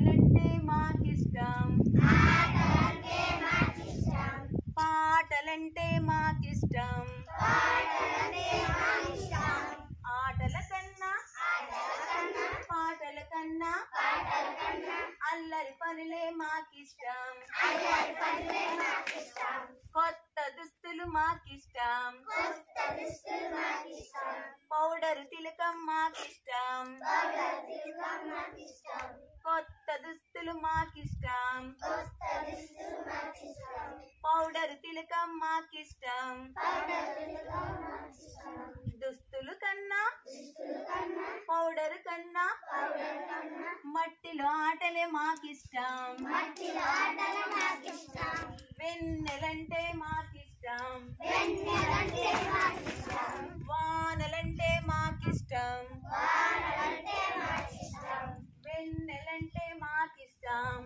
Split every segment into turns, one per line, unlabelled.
ఆటలంటే మాకిష్టం, పాటలంటే మాకిష్టం. ఆటల కన్నా పాటల కన్నా అల్లరి పనులే మాకిష్టం. కొత్త దుస్తులు మాకిష్టం, పౌడరు తిలకం మాకిష్టం. కొత్త దుస్తులు మాకిష్టం, పౌడరు తిలకం మాకిష్టం. దుస్తులు కన్నా పౌడరు కన్నా మట్టిలో ఆటలే మాకిష్టం. వెన్నెలంటే మాకిష్టం, వానలంటే మాకిష్టం. వెన్నెలంటే మాకిష్టం,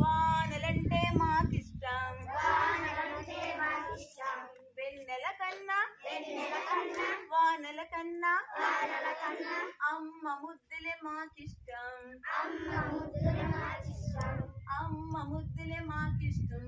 వానలంటే మాకిష్టం. వెన్నెల కన్నా వానల కన్నా అమ్మ ముద్దులే మాకిష్టం. అమ్మ ముద్దులే మాకిష్టం.